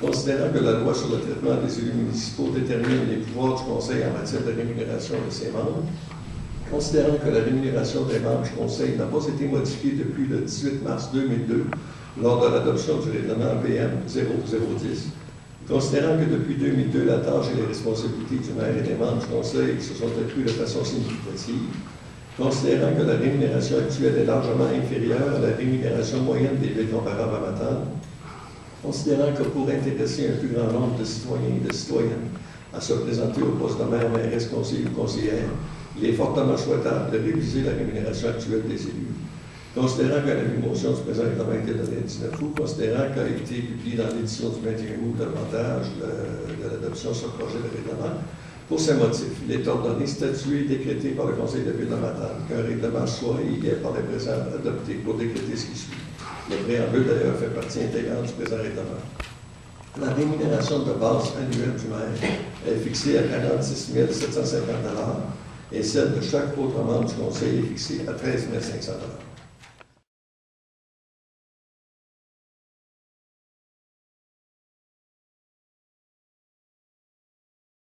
Considérant que la loi sur le traitement des élus municipaux détermine les pouvoirs du Conseil en matière de rémunération de ses membres, considérant que la rémunération des membres du Conseil n'a pas été modifiée depuis le 18 mars 2002 lors de l'adoption du règlement PM 0010, considérant que depuis 2002, la tâche et les responsabilités du maire et des membres du Conseil se sont accrues de façon significative, considérant que la rémunération actuelle est largement inférieure à la rémunération moyenne des villes comparables à Matane, considérant que pour intéresser un plus grand nombre de citoyens et de citoyennes à se présenter au poste de maire, mairesse, conseiller ou conseillère, il est fortement souhaitable de réviser la rémunération actuelle des élus. Considérant que la motion du présent règlement a été donnée le 19 août, considérant qu'a été publié dans l'édition du 21 août davantage de l'adoption de ce projet de règlement, pour ces motifs, il est ordonné, statué et décrété par le Conseil de ville de Matane qu'un règlement soit et est par les présents adopté pour décréter ce qui suit. Le préambule, d'ailleurs, fait partie intégrante du présent règlement. La rémunération de base annuelle du maire est fixée à 46 750 $ et celle de chaque autre membre du Conseil est fixée à 13 500 $.